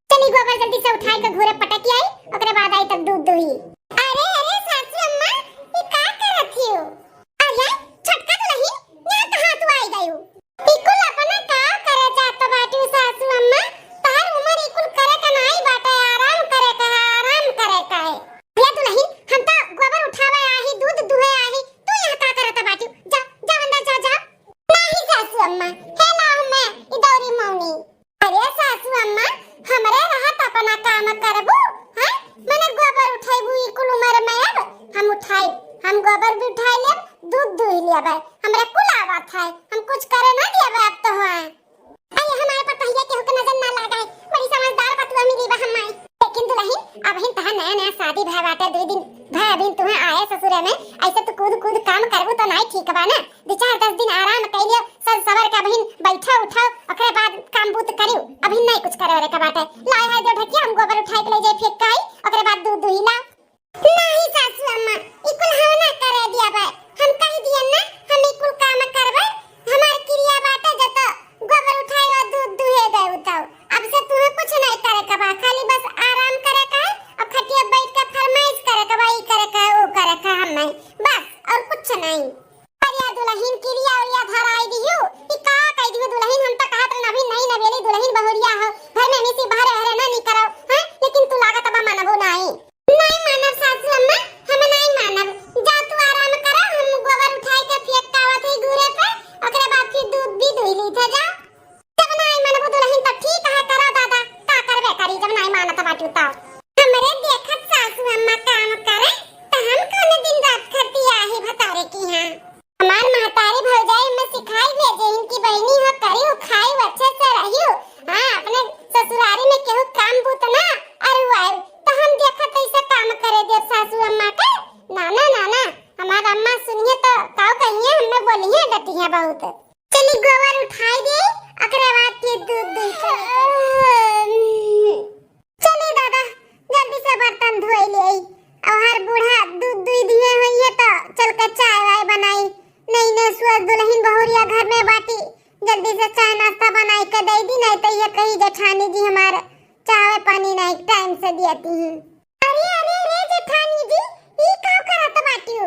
चली गोबर जल्दी से उठाई के घोरे पटक आई, ओकरे बाद आई तब दूध दुही। अरे अरे सासू अम्मा, ये का करत हियो? अरे छटका दुलही, यहाँ कहाँ तू आई गयो? इकुल अपना का करे जात बाटू सासू अम्मा, तार उमर इकुल करे का नहीं बाटे, आराम करे का है, आराम करे का है। ये दुलही, हम तो गोबर उठावे आही, दूध दुहे आही, तू यहाँ का करत बाटू? जा जा अंदर जा जा। नहीं सासू अम्मा, हे लाओ मैं इदौरी मौनी। अरे सासू अम्मा, हमरे रहत अपना काम करबू, हैं? मने गोबर उठाइबू इकुल उमर में अब हम उठाई, हम गोबर भी उठाई लेब, दूध दुही लेब, हमरा कुल आवत है, हम कुछ करे ना देब अब तो है। अरे हमारे पर पहिया केहू के नजर ना लगाए, बड़ी समझदार बतुआ मिली बा हमारे। लेकिन दुल्हन अब हिन तहा नया नया शादी भय बाटे, 2 दिन भय अभी तुम्हें आए ससुरे में, ऐसे तो कूद कूद काम करबू तो नहीं ठीक बा ना। 2-4-10 दिन आराम कइलियो, सर सवर के बहिन बैठा उठाओ, ओकरे बाद काम बूत करियो, अभी नहीं कुछ करे रे का बाटे। लाए है दो ढकिया, हम गोबर उठाई के ले जाई फेंक काई, ओकरे बाद दूध दुही ला। नहीं सासू अम्मा, इकुल हम ना करे दिया बा, हम कहि दिया ना हम इकुल काम करबे, हमार क्रिया बाटे जत गोबर उठाई और दूध दुहे दे उताओ। अब से तुम्हें कुछ नहीं करे का बा, खाली बस आराम करे का है और खटिया बैठ के फरमाइश करे का बा, ई करे का वो करे का, हम नहीं बस और कुछ नहीं। अरे दुल्हन क्रिया और या धराई दियो, ई का कह दियो दुल्हन, हम तो कहत न अभी नहीं नवेली दुल्हन बहुरिया हो, घर में मिसी बाहर हरे ना नहीं करो, हां? लेकिन तू लागत बा मानबो नहीं। नहीं मानब सासू अम्मा, हम नहीं मानब, जा तू आराम कर, हम गोबर उठाई के फेंक के आवत है घूरे पे, ओकरे बाद फिर दूध भी दुही ली थे जा। जब नहीं मानबो दुल्हन तो ठीक है, करो दादा, का करबे करी, जब नहीं मानत बाटू तो। हमरे देखत सासू अम्मा काम करे तो हम कौन दिन रात करती आहे भतारे की हां। हमार महतारी भौजाई में सिखाई भेजे, इनकी बहनी हो करी हो खाई अच्छे से रहियो, हां अपने ससुरारी में केहू काम बूत ना अरुआई तो हम देखत ऐसे काम करे दे सासू अम्मा के। नाना नाना हमार अम्मा सुनिए तो काऊ कहिए, हमें बोलिए डटिया बहुत। चली गोबर उठाई दे, ओकरे बाद फिर दूध दुही के चली दादा जल्दी से बर्तन धोई ले, और हर बूढ़ा दूध दुही दिए होइए तो चल के चाय वाय बनाई, नहीं न सुअर दुल्हन बहुरिया घर में बाटी, जल्दी से चाय नाश्ता बनाई के दे दी, नहीं तो ये कही जेठानी जी हमारे चाय पानी नहीं टाइम से देती हैं। अरे अरे रे जेठानी जी, ई का करत बाटियो?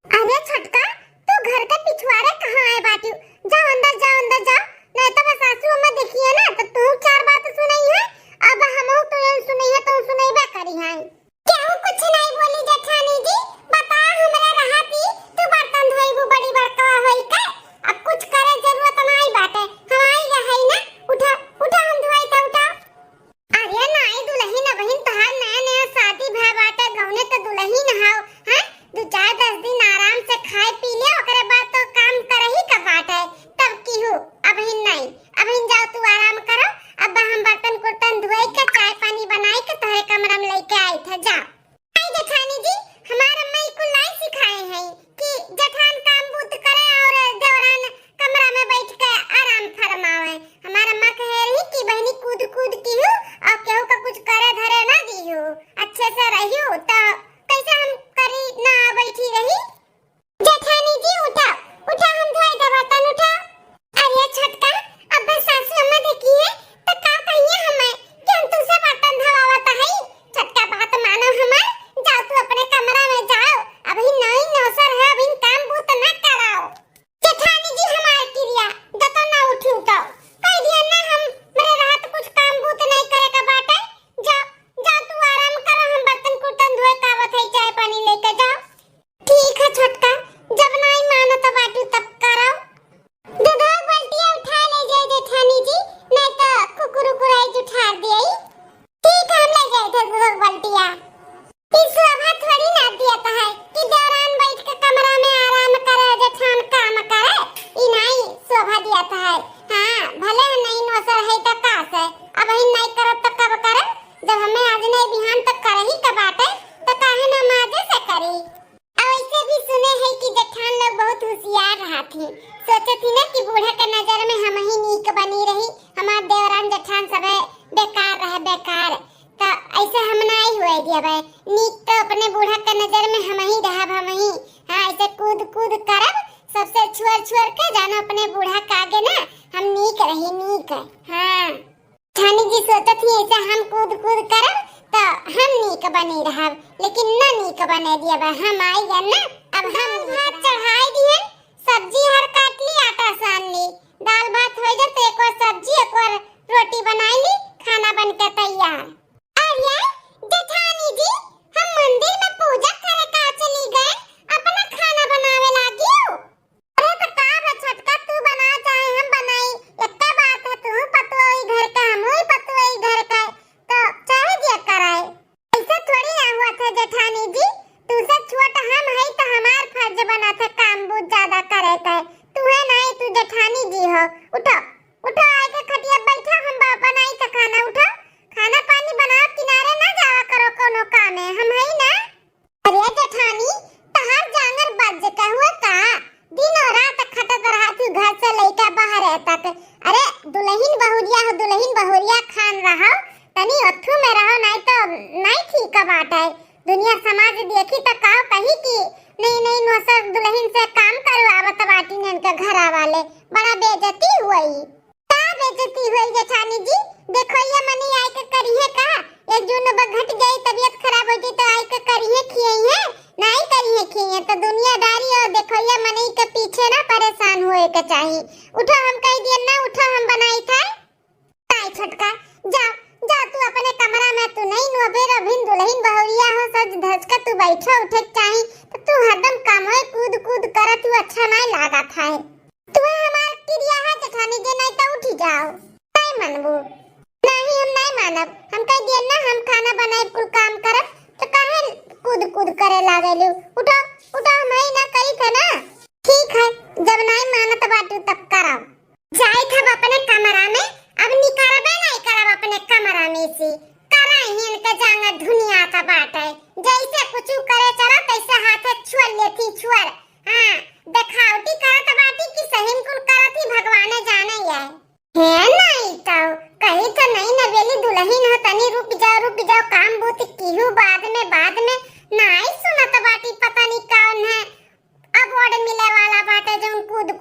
अरे छटका, तू घर के पिछवाड़े कहां आए बाटियो? जाओ अंदर जाओ, अंदर जाओ, नहीं तो बस सासू अम्मा देखिए ना तो तू 4 बात सुनाई है, अब हमहु तो सुनई है तो सुनईबे करी है। केहू कुछ नहीं बोली जेठानी जी, बता हमरा रहती, तू बर्तन धोईबू बड़ी बड़का होई के, अब कुछ करे जरूरत नहीं बाटे, हम आई रही ना, उठा उठा हम धोई त उठा। अरे नहीं दुल्हन बहन, तहार नया नया शादी भय बाटे, गौने तो दुल्हन हाउ, हैं? 2-4-10 दिन आराम से खाए पी ले, ओकरे बाद तो काम करही का बाटे, तब की हो, अभी नहीं, अभी जाओ तू आराम करो, अब हम बर्तन कुर्तन धोई के चाय पानी बनाई के तोहरे कमरा में लेके आई था, जा। आई जेठानी जी, हमार अम्मा को नहीं सिखाए हैं कि जेठान काम बूत करे और देवरान कमरा में बैठ के आराम फरमावे। हमार अम्मा कहे रही कि बहनी कूद कूद की हो और केहू का कुछ करे धरे ना दियो, अच्छे से रहियो, तो कैसे हम करी ना बैठी रही। जेठानी जी उठा उठा, हम धोई दे बर्तन, उठा। अरे छटका, अब बस सासू अम्मा देखिए तो का कहिए हमें कि हम तुझसे बर्तन धोवावत है। छटका बात मानो हमार, जाओ तू अपने कमरा में जाओ, अभी नई नौसर है, अभी काम बूत ना कराओ। जेठानी जी हमार क्रिया जतो ना उठू तो कह दिया ना, हम मेरे रात कुछ काम बूत नहीं करे का बाटे, जा जा तू आराम करो, हम बर्तन कुर्तन धोए कावत है, चाय पानी लेके जाओ। ठीक है छटका, जब नहीं मानो तो बाटू तब करो। दूध बाल्टिया उठा ले जाए जेठानी जी, नहीं तो कुकुर कुराई उठा दे। ठीक है, हम ले जाए थे दूध बाल्टिया। इस शोभा थोड़ी ना देता है कि देवरान बैठ के कमरा में आराम करे, जेठान काम करे, ई नहीं शोभा देता है। हां भले नहीं नौसर है तो का से, अब ही नहीं करो तो कब करे, जब हमें आज नहीं बिहान तक करे ही का बात है तो काहे ना माजे से करी। और ऐसे भी सुने है कि जेठान लोग बहुत होशियार रहती, सोचे थी ना कि बूढ़ा के नजर में हम ही नीक बनी रही, हमार देवरान जेठान सब बेकार रहे, बेकार तो ऐसे हम नहीं हुए दिया भाई, नीक तो अपने बूढ़ा के नजर में हम ही रहब, हम ही। हां ऐसे कूद कूद करब, सबसे छुअर छुअर के जानो अपने बूढ़ा का आगे ना हम नीक रही, नीक। हां ठानी जी सोचत ही से हम कूद कूद करब तो हम नीक बनी रहब, लेकिन न नीक बने दियब हम आई गन ना। अब हम भात चढ़ाई दिहन, सब्जी हर काट ली, आटा सान ली, दाल भात हो जाए तो एक और सब्जी एक और रोटी बनाई ली, खाना बन के तैयार। अरे जेठानी जी, हम मंदिर में पूजा करे का चली गए, अपना खाना बनावे लागी हो। अरे तो का बा छोटका, तू बना चाहे हम बनाई, एकटा बात है, तू पतोई घर का हम ही पतोई घर का, तो चाहे जे कराए। ऐसा थोड़ी ना हुआ था जेठानी जी, तू से छोटा हम है तो हमार फर्ज बना था काम बहुत ज्यादा करे का। तू है नहीं, तू जेठानी जी हो। उठो उठो, आके खटिया बैठो, हम बनाई का खाना। उठो, खाना पानी बनाओ, किनारे ना जावा करो कोनो काम है, हम है ना। अरे जेठानी, तहार जांगर बज का हुआ का, दिन और रात खटत रहा तू घर से लेकर बाहर तक। अरे दुल्हन बहुरिया हो, दुल्हन बहुरिया खान रहो, तनी अथु में रहो, नहीं तो नहीं ठीक बात है। दुनिया समाज देखी तो का कही कि नहीं नहीं नौसर दुल्हन से काम करवावत बाटी ने इनके घर वाले, बड़ा बेइज्जती हुई। का बेइज्जती हुई जेठानी जी? देखो ये मनी आई के करिए का, एक जून घट गई, तबीयत खराब हो गई तो आई के करिए खिए है, नहीं करिए खिए तो दुनियादारी। और देखो ये मनी के पीछे ना परेशान होए के चाहिए। उठो, हम कह दिए ना, उठो हम बनाई था। आई छोटका, जाओ जा तू अपने कमरा में, तू नहीं नो बेर अभिन दुल्हन बहुरिया हो, सज धज के तू बैठो उठे चाहिए तो तू हरदम काम है कूद कूद कर, तू अच्छा नहीं लागत है। तू हमार क्रिया है जेठानी जी, नहीं तो उठ जाओ। नहीं मनबू, नहीं हम नहीं मानब, हम कह दिए ना हम खाना बनाए कुल काम करब, तो काहे कूद कूद करे लागेलू। उठो उठो, हम ही ना करी थे ना। ठीक है, जब नहीं मानत बाटू तब कराओ। जाई था अपने कमरा में, अब निकलबे नहीं करब अपने कमरा में से, कराई इनके जांगर धुनिया का बात है। जैसे कुछ करे चलो तैसे हाथे छुअर लेती छुअर। हां, दिखावटी करत बाटी की सही में कुल करती भगवाने जाने है नहीं तो कहीं तो नहीं नवेली दुल्हन हो, तनी रुक जाओ काम बहुत कीहू बाद में नहीं सुनत बाटी, पता नहीं कौन है अवार्ड मिले वाला बाटे जो कूद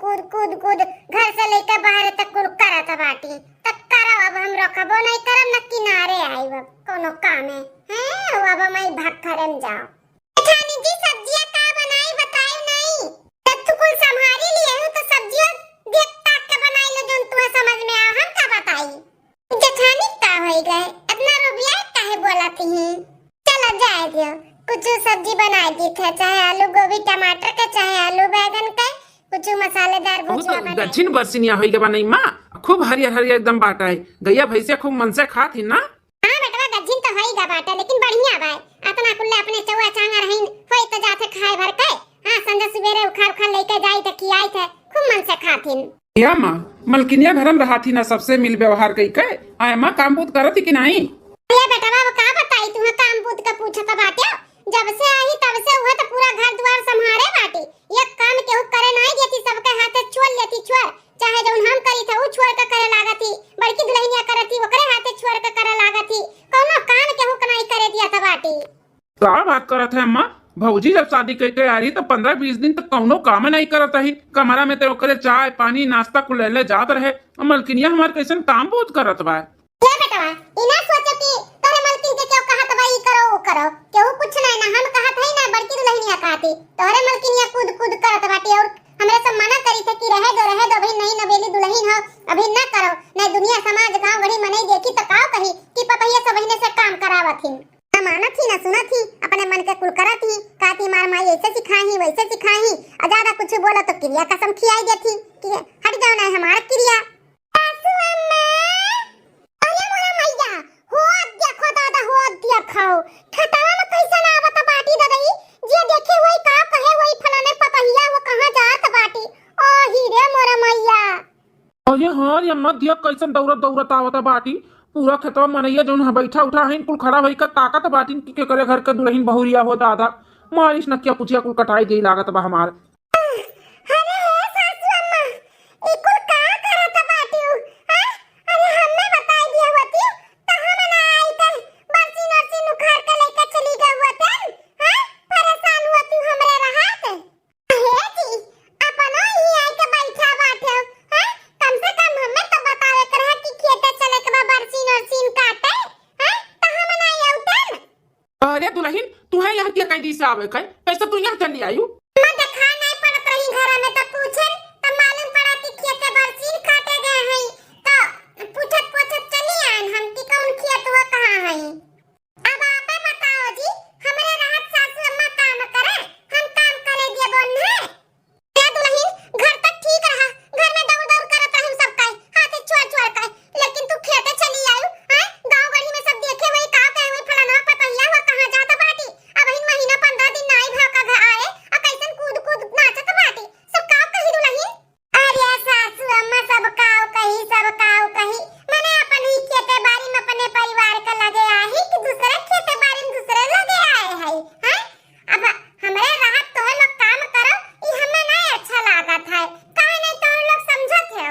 घर से लेकर बाहर तक कुल करत बाटी। तक करो, अब हम रखबो नहीं करब न किनारे आइब कोनो काम है अब मैं भाग करम जाओ। जेठानी जी सब्जियां का बनाई बताई नहीं, तब तू कुल संभाली लिए हो तो सब्जियां देख ताक के बनाई लो जो तुम्हें समझ में आ, हम का बताई। जेठानी का होई गए, इतना रुपया काहे बोलती हैं। चलो जाए दियो, कुछ सब्जी बना दी थे, चाहे आलू गोभी टमाटर के, चाहे आलू बैगन के, कुछ मसालेदार भुजिया बना। दक्षिण बरसिनिया होई के बनई मां, खूब हरियर हरियर एकदम बाटा है, गैया भैंसे खूब मन से खात ही ना। हां बेटवा, दक्षिण तो होई गा बाटा, लेकिन बढ़िया बा, अतना कुल्ले अपने चौआ चांगा रहिन होई तो जाथे खाए भर के। हां, संजय सवेरे उखाड़ लेके जाई त खियाई थे, खूब मन से खाथिन। या मां, मलकिनिया घरम रहाथी ना, सबसे मिल व्यवहार कई के आय मां काम बूत करत कि नहीं। ये बेटवा वो का बताई, तुम्हें काम बूत का पूछत बाटे, जब से आई तब से हुआ तो पूरा घर द्वार संभाले बाटी, एक काम केहू करे नहीं देती, सबके हाथे छोड़ लेती छोड़, चाहे जौन हम करी था वो छोड़ के करे लागती, बड़की दुल्हनिया करती ओकरे हाथे छोड़ के करे लागती, कोनो काम केहू के नहीं करे दिया था बाटी। का बात करत है अम्मा, भौजी जब शादी करके आ रही तो 15-20 दिन तक कौनो काम नहीं करत रही, कमरा में तो ओकरे चाय पानी नाश्ता कुल ले जात रहे, मलकिनिया हमार कैसन काम बहुत करत बा। ये बेटवा इना सोचो कि तोरे मलकिन के क्यों कहत बा ई करो वो करो, केहू कुछ नहीं ना, हम कहत है ना बड़की दुल्हनिया कहती, तोरे मलकिनिया कूद करत बाटी और हमरे सब मना करी थे कि रहे दो भाई, नहीं नवेली दुल्हन हो अभी ना करो, नहीं दुनिया समाज गांव घड़ी मने देखी तो काव कही कि पपैया सब बहिने से काम करावत ही ना, मानत ही ना सुनत ही, अपने मन के कुल करत ही, काती मार माई ऐसे सिखाही वैसे सिखाही, ज्यादा कुछ बोलो तो क्रिया कसम खियाई देती कि हट जाओ ना हमारा क्रिया। सासू अम्मा, अरे मोरा मैया हो देखो दादा हो देखो, खटावा में कैसे ना आवत बाटी दादाई, जे देखे वही का कहे वही फलाने पपैया वो कहां जात बाटी। ओ हीरे मोरा मैया, अरे हां रे अम्मा, दिया कैसन दौड़त आवत बाटी, पूरा खेतवा मनैया जोन बैठा उठा है कुल खड़ा होई का ताकत बाटी के करे घर के दुल्हन बहुरिया हो दादा, मारिस न क्या पुछिया कुल कटाई गई लागत बा हमार। अरे हे सासू अम्मा, ई कुल का करत बाटी हां, अरे हमने बताई दिया होती त हम ना आई त बरसी नरसी नुखार के लेके चली गई होते हां, परेशान होती हमरे रहत। हे जी अपनो ही आई के बैठा बाटे हां, कम से कम हमें तो बतावे कर कि खेते चले के बरसी नरसी काटे अरे दुल्हन तू है यहाँ क्या कैदी से आवे कैसे तू यहाँ चली आई? मैं देखा नहीं पड़त रही घर में तो पूछन तो मालूम पड़ा कि खेते बरसीन काटे गए हैं तो पूछत पूछत चली आन हम कि कौन खेत हुआ कहाँ है। अब आपे बताओ जी हमारे राहत सासू अम्मा काम करे हम काम करे दिए बोन है ए दुल्हन घर तक ठीक रहा घर में दौड़ दौड़ करत हम सब का हाथ छोड़ छोड़ का लेकिन तू खेते चली आयु हैं गांव गली में सब देखे वही का कहे वही फलाना पतैया हुआ कहां जाता बाटी अब इन महीना 15 दिन नाई भाव का घर आए और कैसन कूद कूद नाचत बाटी सब का कही दुल्हन। अरे सासू अम्मा सब काव कही मैंने अपन ही खेते बाड़ी में अपने परिवार का लगे आही कि दूसरे खेते बाड़ी में दूसरे लगे आए हैं हैं अब हमरे राहत तो लोग काम करो ई हमें नहीं अच्छा लागत है काहे नहीं तो लोग समझत है।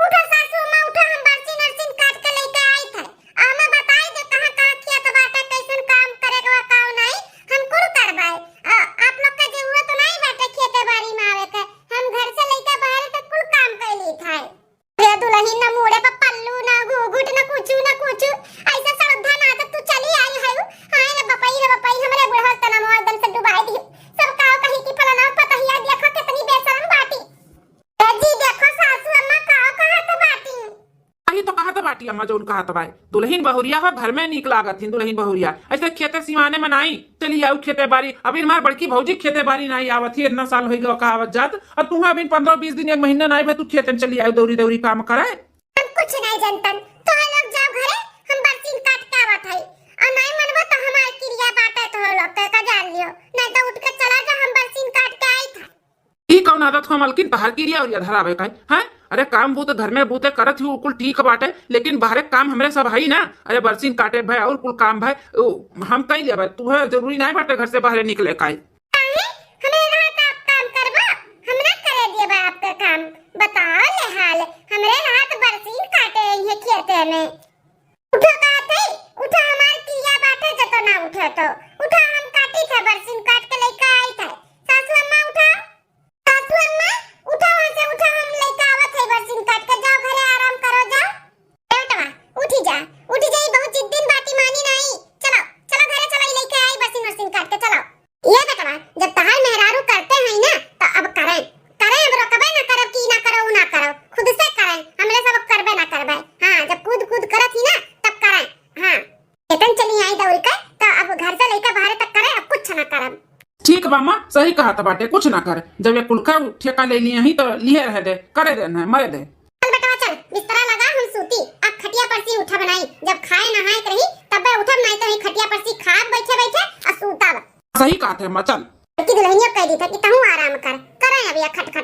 उठो सासू अम्मा उठो हम बरसी नरसिन काट के लेके आई थे और मैं बताई दे कहां कहां खेत बाटे कैसन काम करे का काव नहीं हम कुल करवाए आप लोग का जरूरत नहीं बाटे खेते बाड़ी में आवे के हम घर से लेके बाहर तक कुल काम कर ली था। रे दुल्हन ना मुड़े पर पल्लू ना घूघुट ना कुछ ऐसा श्रद्धा ना तो तू चली आई है हां रे बपई हमरे बुढ़वा तना मोर एकदम से डुबाई दी सब काव कही कि फलाना पतहिया देखो कितनी बेशरम बाटी जी देखो सासू अम्मा काव कहा तो बाटी अही तो कहा था बाटी अम्मा जोन कहा था भाई दुल्हन बहुरिया हो घर में निक लागत थी दुल्हन बहुरिया ऐसे खेते सिवाने में नहीं चली आऊ खेते बाड़ी अभी हमार बड़की भौजी खेते बाड़ी नहीं आवत थी इतना साल हो गया कहावत जात और तू अभी 15-20 दिन 1 महीना नहीं भाई तू खेते में चली आऊ दौरी दौरी काम करे। हम कुछ नहीं जानतन तो लोग जाओ घरे हम बरसीन काट के आवत है और नहीं मनबो तो हमार क्रिया बाटे तो लोग का जान लियो नहीं तो उठ के चला जा हम बरसीन काट के आई था। ई कौन आदत हो मलकिन तहार की रिया और धरावे का है अरे काम बूते घर में बूते करत ही कुल ठीक बाटे लेकिन बाहरे काम हमरे सब है ना अरे बरसीन काटे भाई और कुल काम भाई हम कहीं ले भाई तू है जरूरी नहीं बाटे घर से बाहर निकले का हमें रात आप काम करबा हमरा करे दिए बा आपका काम बताओ ले हाल हमरे रात बरसीन काटे ये खेते में उठो काटे उठो हमार क्रिया बाटे जतो ना उठे तो उठो हम काटी थे बरसीन काट के लेके आई थे सासू अम्मा उठो सासू अम्मा उठो वहां से उठो हम लेके आवत है बरसीन काट के जाओ घरे आराम करो जाओ बेटवा उठी जाई बहुत जिद्दीन बाटी मानी नहीं चलो चलो घरे चलो लेके आई बरसीन काट के चलो ये बेटवा जब तहार मेहरारू करते हैं ना तो अब करें अब रोकबे ना करब की ना करो ना करो खुद से करें हमरे सब करबे ना करबे हां जब कूद करत ही ना तब करें हां इतन चली आई दौड़ के तो अब घर से लेकर बाहर तक करें अब कुछ ना करब। ठीक बामा सही कहा था बाटे कुछ ना करे जब ये कुलका ठेका ले लिए ही तो लिए रह दे करे देना मरे दे। चल बेटा चल बिस्तरा लगा हम सूती अब खटिया पर सी उठा बनाई जब खाए नहाए रही तब उठब नहीं तो ही खटिया पर सी खा बैठे और सूतब। सही कहा था अम्मा चल की दुल्हनिया कह दी था कि तहू आराम करे अब या खट के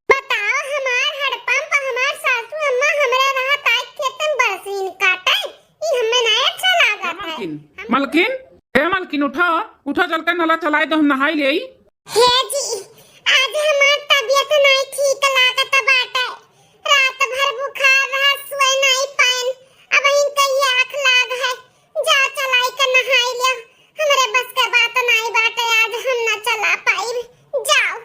बताओ हमार हड़पंप हमार सासू अम्मा हमरे राहत आई खेतन बरसीन काटे ई हमें नहीं अच्छा लागत है। मलकिन ए मलकिन उठा चल कर नला चलाए दो हम नहाई ले हे जी आज हमार तबीयत नहीं ठीक लागत बाटे रात भर बुखार रहा सोए नहीं पाइन अब इन कई आंख लाग है जा चलाई कर नहाई ले हमरे बस के बात नहीं बाटे आज हम ना चला पाई जाओ।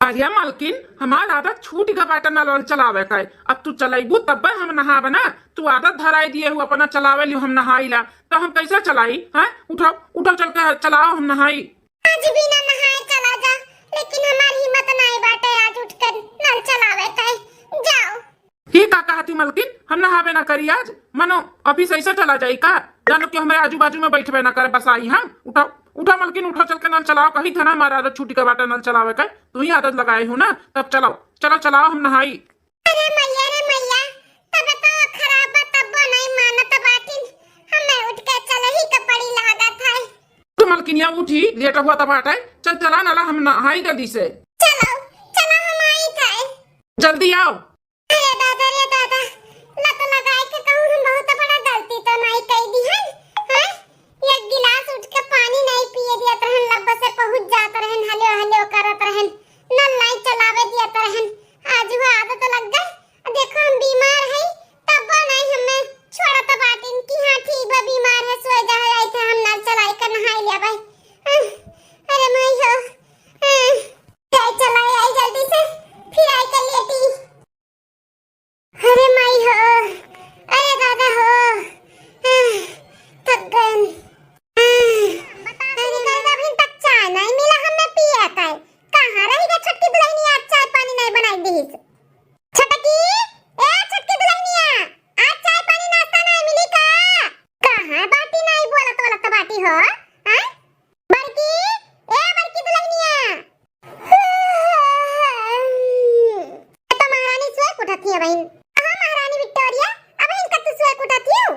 अरे मलकिन हमार आदत छूट गया बाटे नल चलावे का अब तू चलाइबू तब हम नहावे ना तू आदत धराई दिए हु अपना चलावे लियो हम नहाई ला तो हम कैसे चलाई हैं उठाओ चल के चलाओ हम नहाई आज भी ना नहाए चला जा लेकिन हमारी हिम्मत नहीं बाटे आज उठकर नल चलावे का जाओ। ही का कहती मलकिन हम नहावे ना करी आज मनो अभी सही से चला जाई का जानो कि हमारे आजू बाजू में बैठबे ना करे बस आई हम उठा मलकिन उठा चल के नल चलाओ कहीं था ना हमारा आदत छूटी के बाटे नल चलावे का तू ही आदत लगाए हो ना तब चलाओ हम नहाई। अरे मैया तब तो खराब तब नहीं मानत बाटिन हमें उठ के चल ही के पड़ी लागत है तो मलकिन या उठी लेट हुआ तब हटाए चला नला हम नहाई जल्दी से चलो हम आई थे जल्दी आओ। अरे दादा लत लगाए के कहूं हम बहुत बड़ा गलती तो नहीं कह दी है एक गिलास उठ के पानी नहीं पिए दिया रहन लब्बा से पहुंच जात रहन हलो करत रहन नल नहीं चलावे दिया रहन आज वो आदत लग गई देखो हम बीमार है तब नहीं हमें छोड़त बाटिन की हां ठीक बा बीमार है सो जा आई थे हम नल चलाई कर नहाई लिया भाई अरे मैं हो चलाई आई जल्दी से फिर आई कर लेती हो हां बड़की ए बड़की दुल्हनिया तो महारानी सोए उठती है बहन हां महारानी विक्टोरिया अब इनका तू सोए उठती हो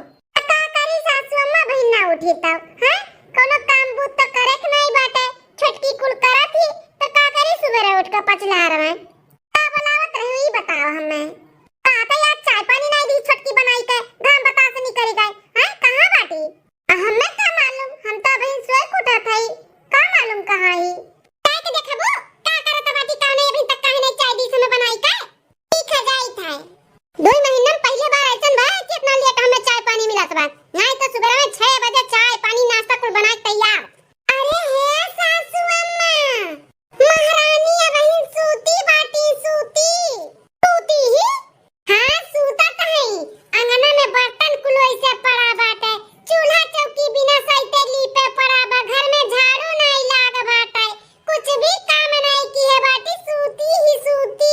का करी सासू अम्मा बहन ना उठी तब हां कोनो काम बूत तो करे के नहीं बाटे छोटकी कुल करत ही तो का करी सुबह उठ के पचला रहा का बनावत रही बताओ हमें आता यार चाय पानी नहीं दी छोटकी बनाई के घाम बता से नहीं करी गए हां कहां बाटी हमें क्या मालूम हम तो अभी सोए कुटा थई का मालूम कहां ही काय के देखबो का करत बाटी का नहीं अभी तक काहे नहीं चाय दी समय बनाई के ठीक है जाई था 2 महीना पहले बार ऐसन बा कि इतना लेट हमें चाय पानी मिलत बा नहीं तो सुबह में 6 बजे चाय पानी नाश्ता कुल बना के तैयार अरे हे सासू अम्मा महारानी अब सूती बाटी सूती ही हां सूता त है अंगना में बर्तन कुल ऐसे पड़ा बाटे चूल्हा चौकी बिना सईते लीपे पड़ा बा घर में झाड़ू नहीं लाग बाटे कुछ भी काम नहीं किए बाटी सूती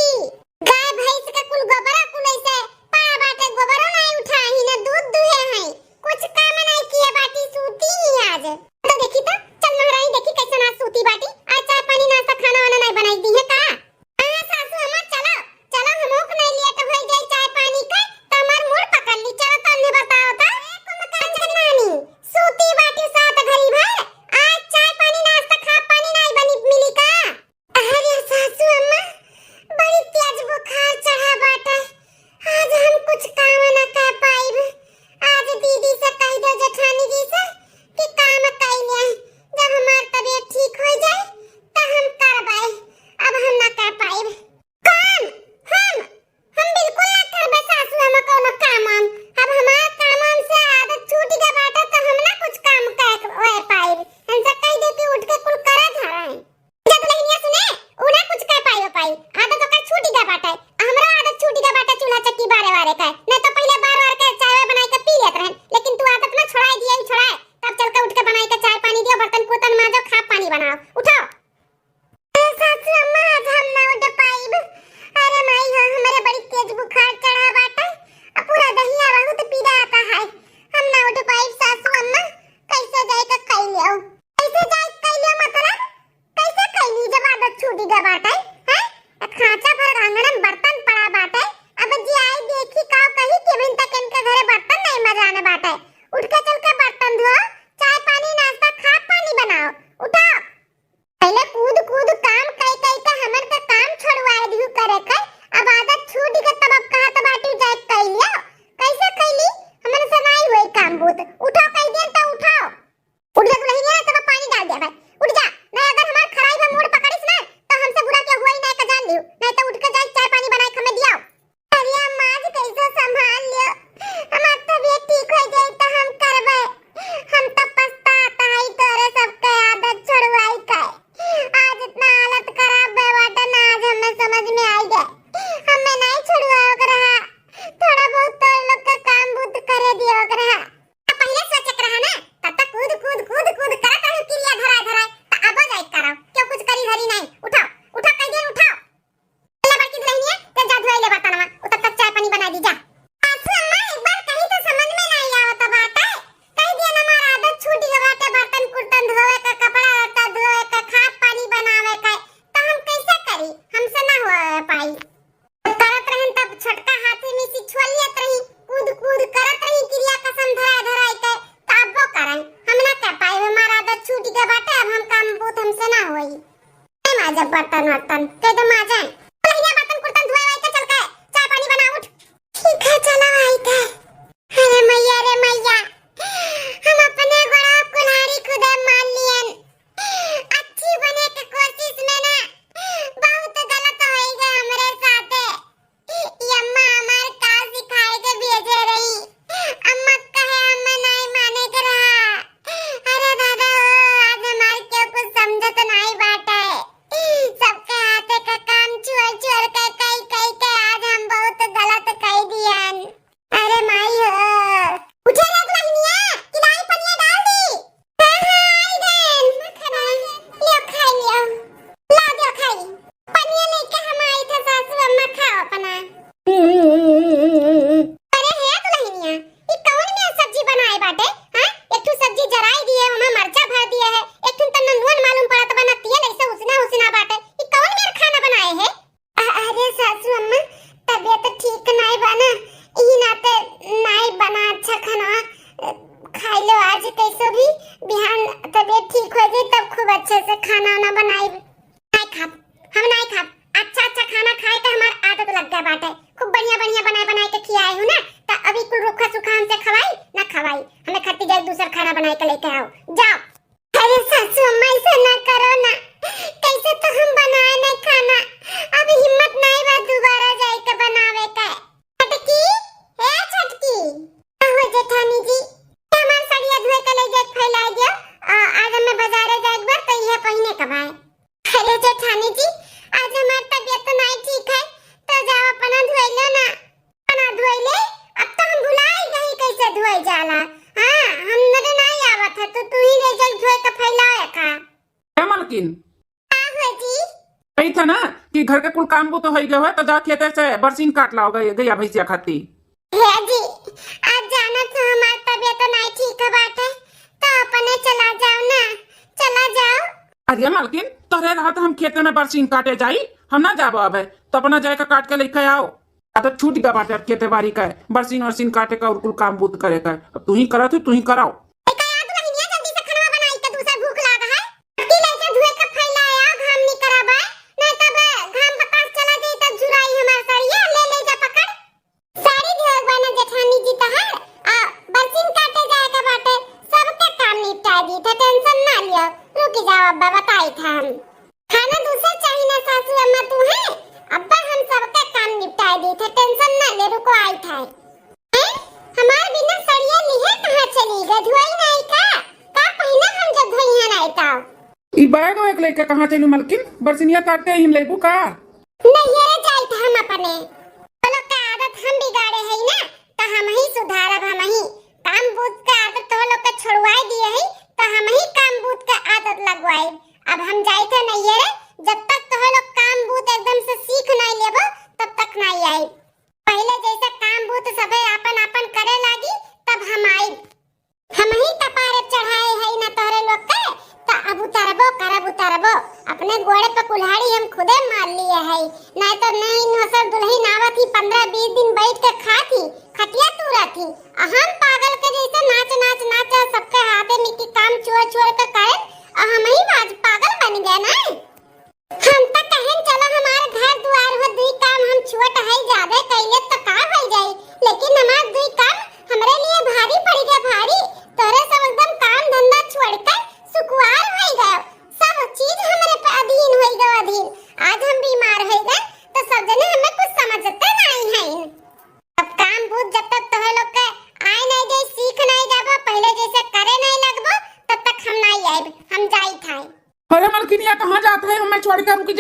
गाय भैंस के कुल गोबरा कुल ऐसे पड़ा बाटे गोबरो नहीं उठाई न दूध दुहे हैं कुछ काम नहीं किए बाटी सूती ही आज तो देखी तो चल महारानी देखी कैसे ना सूती बाटी आज चाय पानी नाश्ता खाना वाना नहीं बनाई दी है का हां सासू अम्मा चलो चलो हमोक नहीं लिए तो होई जाए चाय पानी का तमर मुड़ पकड़ ली चलो तन्ने बताओ ता नानी सूती बाटी साथ घरी भर आज चाय पानी नाश्ता खा पानी नहीं बनी मिली का अरे सासू अम्मा बड़ी तेज बुखार चढ़ा बाटा आज हम कुछ काम ना कर पाइब आज दीदी से कह दो जेठानी जी से कि काम कर ले जब हमार तबीयत ठीक हो जाए तो हम करबै अब हम ना कर पाइब काम हम बिल्कुल ना करबे सासू हम कोनो काम अब हमार काम से आदत छूट गई बाटा तो हम ना कुछ काम कर पाइब हमसे कह दे कि उठ के कुल करा धरा है जब लहनिया सुने उना कुछ कर पाई आदत ओकर छूट गई बाटा हमरा आदत छूट गई बाटा चूल्हा चक्की बारे बारे का नहीं तो पहले बार के चाय बनाई के पी लेत रहन लेकिन तू आदत ना छोड़ाई दिए छोड़ाए तब चल के उठ के बनाई के चाय पानी दियो बर्तन कुतन माजो खा पानी बनाओ उठो सासू अम्मा आज हम ना उठ पाइब अरे माई हो हमारे बड़ी तेज बुखार चढ़ा बाटा अब पूरा दहिया बहुत पीड़ा आता है हम ना उठ पाइब सासू अम्मा कैसे जाए का कह लियो कैसे जाए कह लियो मतलब कैसे कह ली जब आदत छूट गई बाटा हैं खांचा भर आंगन में बर्तन पड़ा बाटा अब जी आई देखी का कही कि बिन तक इनके घरे बर्तन नहीं मजाने बाटा उठ के चल के बर्तन धो चाय पानी नाश्ता खा पानी बनाओ उठो पहले कूद काम कई का हमर का काम छोड़वाए दियो करे के अब आदत छूट गई तब अब कहा तो बाटी जाए कह लियो कैसे कह ली हमन से नहीं होई काम बूत उठो कह दिया तो उठो उठ जा नहीं है तब पानी डाल दे भाई उठ जा नहीं अगर हमार खराई में मूड पकड़िस ना तो हमसे बुरा क्या हुआ ही नहीं का जान लियो नहीं तो उठ के जाए चाय पानी बनाए हमें दियो अरे अम्मा आज कैसे संभाल लियो हमार तबीयत ठीक हो जाए तो हम करबे हम तो पछताता है तोरे सबके आदत छुड़वाई का आज इतना हालत खराब है बाटा ना आज हमें समझ में आई गए हमें नहीं छुड़वाओ रहा थोड़ा बहुत तो लोग का काम बुत करे दियो रहा पहले सोचक रहा ना तब तक कूद करत है क्रिया धरा तो अब जाए करो क्यों कुछ करी धरी नहीं उठो कह दे उठो ले बाकी रहनी है तो जा धोए ले बर्तनवा तब तक चाय पानी बना दी जा सासू अम्मा एक बार कही तो समझ में नहीं आवत बाटा कह दिया ना हमारा आदत छूट गई बाटे बर्तन कुर्तन धोए का कपड़ा लत्ता धोए का खा पानी बनावे का तो हम कैसे करी हमसे ना हो पाई करत रहन तब छोटका हाथ में से छोल लेत रही कूद करत रही क्रिया कसम धरा के तब वो करन हम ना कर पाए हमारा आदत छूट गई बाटे अब हम काम बहुत हमसे ना होई नहीं माजा बर्तन के तो माजा लइया बर्तन कुर्तन धोए के चल के चाय पानी बना उठ ठीक है चला आई के अरे मैया हम अपने गोड़ा कुल्हाड़ी खुदे मान लियन अच्छी बने के कोशिश में ना बहुत गलत होई गए हमरे साथे अम्मा हमार का सिखाए के भेजे रही अम्मा कहे हमें नहीं माने के रहा अरे दादा आज हमार क्यों कुछ समझत नहीं बाटा है सबके हाथे का काम कैसे भी बिहान तबीयत ठीक हो जाए तब खूब अच्छे से खाना ना बनाई। नहीं खाब, हम नहीं खाब। अच्छा अच्छा खाना खाए तो हमार आदत लग गया बाटे। खूब बढ़िया बढ़िया बनाए बनाए के खियाए हो ना, तो अभी कुल रुखा सुखा हमसे खवाई ना खवाई। हमें खट्टी जाए दूसरा खाना बनाए के लेके आओ, जाओ। अरे सासू अम्मा ऐसा ना करो ना, कैसे तो हम बनाए ना खाना, अभी हिम्मत नहीं बा दोबारा जाए के बनावे के। छटकी, ए छटकी, हो जेठानी जी, हमार साड़िया धोए के ले जाके फैला दियो। आज हमें बाजारे जाए बार तो यह पहने के भाई। अरे जेठानी जी, आज हमार तबीयत तो नहीं ठीक है, तो जाओ अपना धोए लो ना। अपना धोए ले, अब तो हम भुला ही गई कैसे धोए जाला। हां, हम नरे नहीं आवत है, तो तू ही ले जा धोए के फैलाए का। क्या मालकिन? हो जी, कही था ना कि घर के कुल काम को तो हो गए है, तो जा खेते से बरसीन काट लाओ गैया भैंसिया खाती। है जी, आज जाना तो हमार तबीयत नहीं ठीक है बाटे, तो अपने चला जाओ ना, चला जाओ। अरे मालकिन, तोरे रहा तो हम खेते में बरसीन काटे जाई, हम ना जाबो अब तो अपना जाए का काट के लेके आओ। तो छूट गया बाटे अब खेते बाड़ी का बरसीन वरसीन काटे का और कुल काम बूत करे का। अब तू ही करा तू ही कराओ। जल्दी से खाना बनाई के दूसरा भूख लागा है। की लेके धोए के फैलाया घाम नहीं कराबा, नहीं तब घाम के पास चला जाई तब झुराई हमार साड़िया ले ले जा पकड़। साड़ी धोए बना जेठानी जी तहर आ बरसीन काटे जाए के बाटे, सबके काम निपटा दी था, टेंशन ना लियो। रुक जाओ अब्बा, बताई था हम। खाना दूसरा चाहिए ना सासू अम्मा तू है, अब्बा हम सबके काम निपटा दी थे, टेंशन ना ले, रुको आई था। हमार बिना सड़िया लिहे कहां चली गई, धोई नहीं का पहिना हम जब धोइया नहीं ता। ई बैग वैग लेके कहां चलू मालकिन? बरसीनिया काटते ही लेबू का? नहीं ये जाई था हम अपने, तो लोग का आदत हम बिगाड़े है ना, तो हम ही सुधारब। हम ही काम बूत का आदत तो लोग के छोड़वाई दिए है, तो हम ही काम बूत का आदत लगवाई। अब हम जाई थे नहीं ये, जब तक तो लोग काम बूत एकदम से सीख नहीं लेबो तब तक नहीं आई। पहले जैसा काम बूत सबे अपन अपन करे लागी तब हम आई। हम ही कपारे चढ़ाए है ना तोरे लोग के, तो अब उतारबो करब उतारबो। अपने गोड़े पे कुल्हाड़ी हम खुदे मार लिए है, नहीं तो नहीं नौसर दुल्हन आवत ही 15-20 दिन बैठ के खाती खटिया तूरा थी। हम पागल के जैसे नाच नाच नाच सबके हाथे मिट्टी काम छोड़ छोड़ के करे, हम ही आज पागल बन गए ना। हम तो कहें चलो हमारे घर द्वार हो, दुई काम हम छोट है ज्यादा कैले तो का हो जाई, लेकिन हमार दुई काम हमरे लिए भारी पड़ गया भारी। तोरे सब एकदम काम धंधा छोड़ के सुकुआर हो गए, सब चीज हमरे पे अधीन हो गए अधीन। आज हम बीमार हो गए तो सब जने हमें कुछ समझते नहीं है। अब काम बूझ जब तक तोहे लोग के आए नहीं जाए, सीख नहीं जाबो, पहले जैसे करे नहीं लगबो, तब तक हम नहीं आए, हम जाई था। अरे मालकिन, या कहाँ जाते हैं? हमें छोड़ के रुक